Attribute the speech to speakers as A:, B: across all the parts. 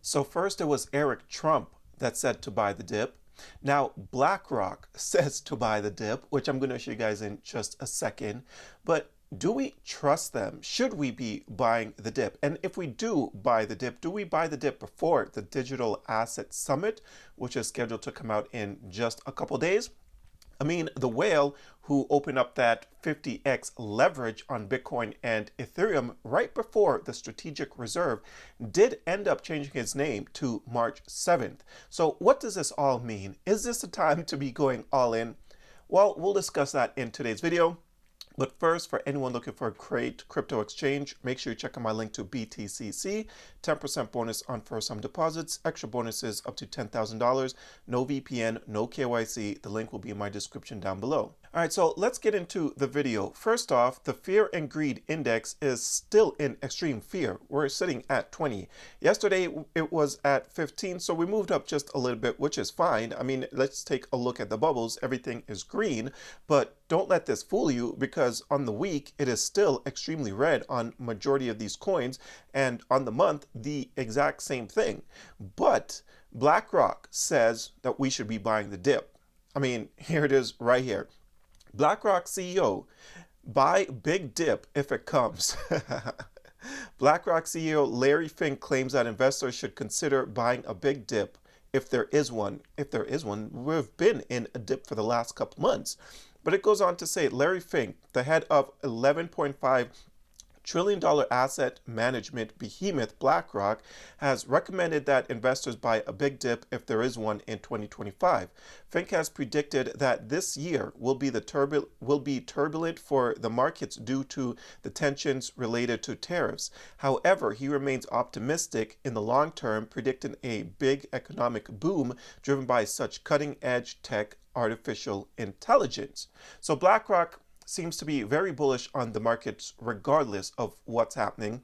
A: So first it was Eric Trump that said to buy the dip. Now BlackRock says to buy the dip, which I'm going to show you guys in just a second. But do we trust them? Should we be buying the dip? And if we do buy the dip, do we buy the dip before the Digital Asset Summit, which is scheduled to come out in just a couple days? I mean, the whale who opened up that 50x leverage on Bitcoin and Ethereum right before the strategic reserve did end up changing his name to March 7th. So what does this all mean? Is this a time to be going all in? Well, we'll discuss that in today's video. But first, for anyone looking for a great crypto exchange, make sure you check out my link to BTCC. 10% bonus on first-time deposits, extra bonuses up to $10,000. No VPN, no KYC. The link will be in my description down below. All right, so let's get into the video. First off, the fear and greed index is still in extreme fear. We're sitting at 20. Yesterday, it was at 15, so we moved up just a little bit, which is fine. I mean, let's take a look at the bubbles. Everything is green, but don't let this fool you, because on the week, it is still extremely red on majority of these coins, and on the month, the exact same thing. But BlackRock says that we should be buying the dip. I mean, here it is right here. BlackRock CEO, buy big dip if it comes. BlackRock CEO Larry Fink claims that investors should consider buying a big dip if there is one. If there is one, we've been in a dip for the last couple months. But it goes on to say Larry Fink, the head of $11.5 trillion asset management behemoth BlackRock, has recommended that investors buy a big dip if there is one in 2025. Fink has predicted that this year will be turbulent for the markets due to the tensions related to tariffs. However, he remains optimistic in the long term, predicting a big economic boom driven by such cutting-edge tech, artificial intelligence. So BlackRock seems to be very bullish on the markets regardless of what's happening.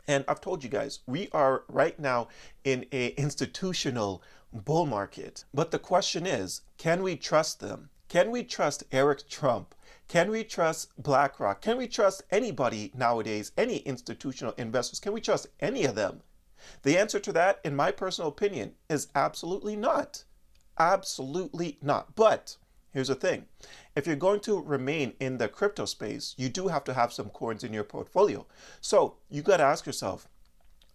A: And I've told you guys, we are right now in an institutional bull market. But the question is, can we trust them? Can we trust Eric Trump? Can we trust BlackRock? Can we trust anybody nowadays, any institutional investors? Can we trust any of them? The answer to that, in my personal opinion, is absolutely not. Absolutely not. But here's the thing. If you're going to remain in the crypto space, you do have to have some coins in your portfolio. So you got to ask yourself,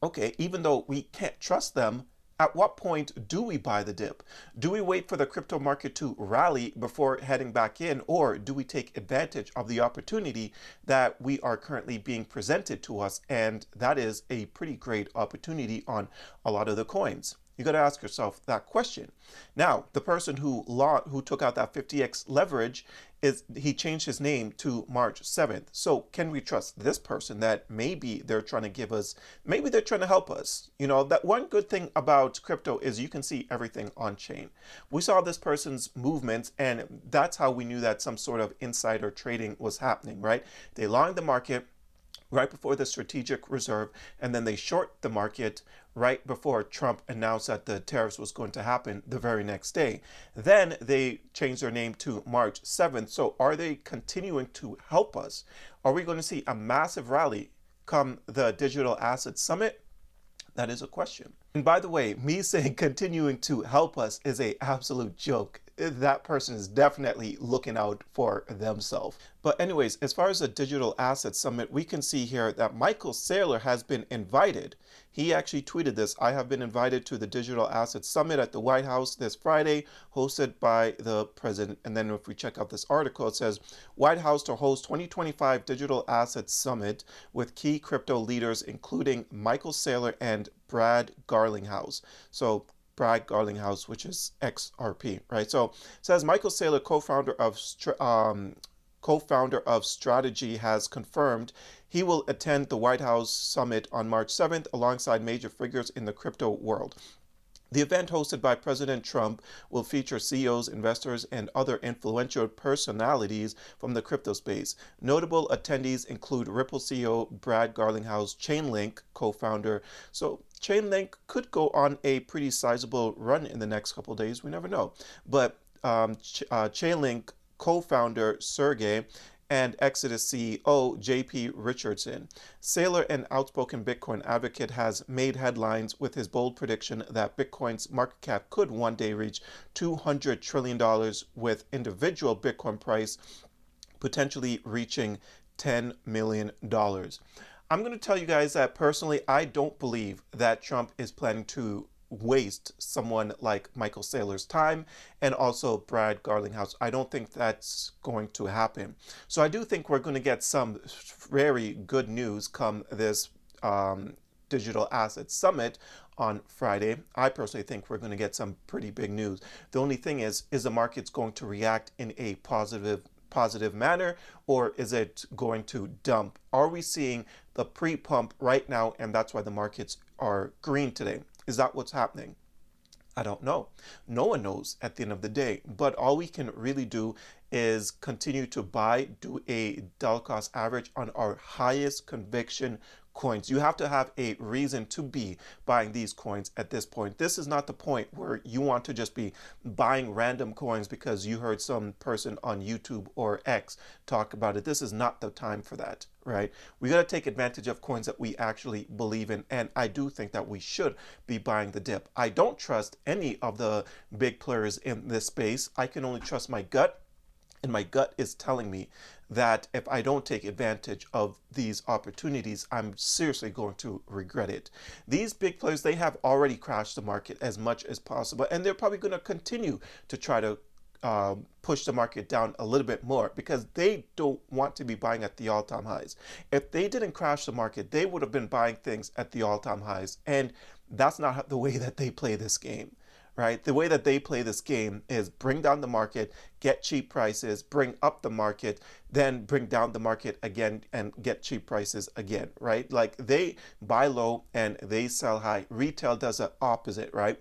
A: okay, even though we can't trust them, at what point do we buy the dip? Do we wait for the crypto market to rally before heading back in, or do we take advantage of the opportunity that we are currently being presented to us? And that is a pretty great opportunity on a lot of the coins. You got to ask yourself that question. Now, the person who took out that 50x leverage, he changed his name to March 7th. So can we trust this person that maybe they're trying to give us, maybe they're trying to help us? You know, that one good thing about crypto is you can see everything on chain. We saw this person's movements, and that's how we knew that some sort of insider trading was happening, right? They longed the market right before the strategic reserve, and then they short the market right before Trump announced that the tariffs was going to happen the very next day. Then they changed their name to March 7th. So are they continuing to help us? Are we going to see a massive rally come the Digital Asset Summit? That is a question. And by the way, me saying continuing to help us is an absolute joke. That person is definitely looking out for themselves. But anyways, as far as the Digital Asset Summit, we can see here that Michael Saylor has been invited. He actually tweeted this: I have been invited to the Digital Asset Summit at the White House this Friday, hosted by the president. And then if we check out this article, it says, White House to host 2025 Digital Asset Summit with key crypto leaders, including Michael Saylor and Brad Garlinghouse. So Brad Garlinghouse, which is XRP, right? So it says Michael Saylor, co-founder of Strategy, has confirmed he will attend the White House Summit on March 7th alongside major figures in the crypto world. The event, hosted by President Trump, will feature CEOs, investors, and other influential personalities from the crypto space. Notable attendees include Ripple CEO Brad Garlinghouse, Chainlink co-founder. So Chainlink could go on a pretty sizable run in the next couple of days. We never know. But Chainlink co-founder Sergey and Exodus CEO JP Richardson. Sailor and outspoken Bitcoin advocate has made headlines with his bold prediction that Bitcoin's market cap could one day reach $200 trillion, with individual Bitcoin price potentially reaching $10 million. I'm going to tell you guys that personally, I don't believe that Trump is planning to waste someone like Michael Saylor's time and also Brad Garlinghouse. I don't think that's going to happen. So I do think we're going to get some very good news come this Digital Asset Summit on Friday. I personally think we're going to get some pretty big news. The only thing is the market's going to react in a positive manner, or is it going to dump? Are we seeing the pre-pump right now, and that's why the markets are green today? Is that what's happening? I don't know. No one knows at the end of the day, but all we can really do is continue to buy, do a dollar cost average on our highest conviction coins. You have to have a reason to be buying these coins at this point. This is not the point where you want to just be buying random coins because you heard some person on YouTube or X talk about it. This is not the time for that, right? We got to take advantage of coins that we actually believe in, and I do think that we should be buying the dip. I don't trust any of the big players in this space. I can only trust my gut. And my gut is telling me that if I don't take advantage of these opportunities, I'm seriously going to regret it. These big players, they have already crashed the market as much as possible, and they're probably going to continue to try to push the market down a little bit more because they don't want to be buying at the all-time highs. If they didn't crash the market, they would have been buying things at the all-time highs, and that's not the way that they play this game. Right? The way that they play this game is bring down the market, get cheap prices, bring up the market, then bring down the market again and get cheap prices again, right? Like they buy low and they sell high. Retail does the opposite, right?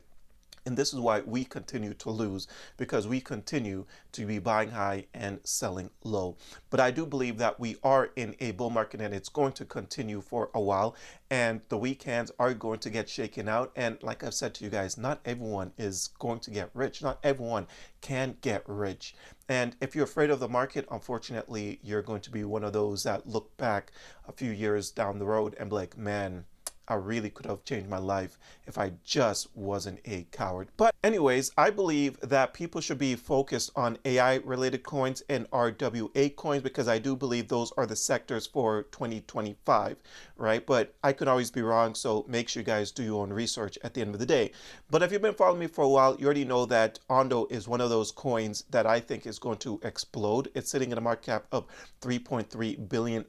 A: And this is why we continue to lose, because we continue to be buying high and selling low. But I do believe that we are in a bull market and it's going to continue for a while. And the weak hands are going to get shaken out. And like I've said to you guys, not everyone is going to get rich. Not everyone can get rich. And if you're afraid of the market, unfortunately, you're going to be one of those that look back a few years down the road and be like, man, I really could have changed my life if I just wasn't a coward. But anyways, I believe that people should be focused on AI related coins and RWA coins because I do believe those are the sectors for 2025, right? But I could always be wrong, so make sure you guys do your own research at the end of the day. But if you've been following me for a while, you already know that Ondo is one of those coins that I think is going to explode. It's sitting in a market cap of $3.3 billion.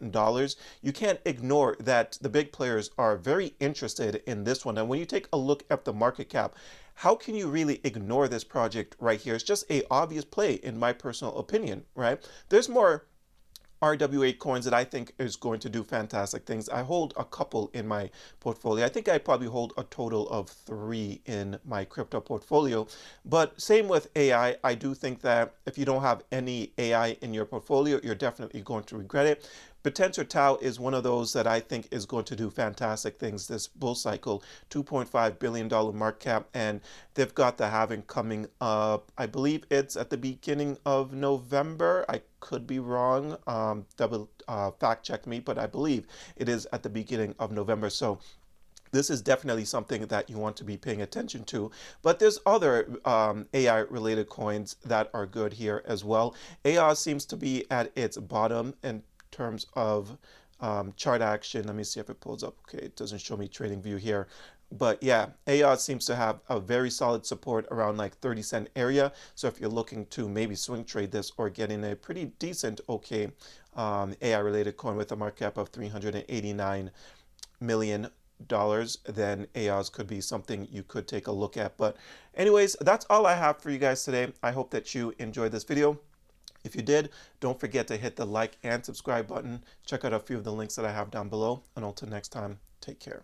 A: You can't ignore that the big players are very interested in this one. And when you take a look at the market cap, how can you really ignore this project right here? It's just a obvious play in my personal opinion, right? There's more RWA coins that I think is going to do fantastic things. I hold a couple in my portfolio. I think I probably hold a total of 3 in my crypto portfolio. But same with AI, I do think that if you don't have any AI in your portfolio, you're definitely going to regret it. Potential Tau is one of those that I think is going to do fantastic things this bull cycle. $2.5 billion market cap, and they've got the halving coming up. I believe it's at the beginning of November. I could be wrong. Double fact check me, but I believe it is at the beginning of November. So this is definitely something that you want to be paying attention to. But there's other AI related coins that are good here as well. AI seems to be at its bottom in terms of chart action. Let me see if it pulls up. Okay, it doesn't show me trading view here. But yeah, AI seems to have a very solid support around like 30-cent area. So if you're looking to maybe swing trade this or get in a pretty decent, okay, AI related coin with a market cap of $389 million, then AIs could be something you could take a look at. But anyways, that's all I have for you guys today. I hope that you enjoyed this video. If you did, don't forget to hit the like and subscribe button. Check out a few of the links that I have down below. And until next time, take care.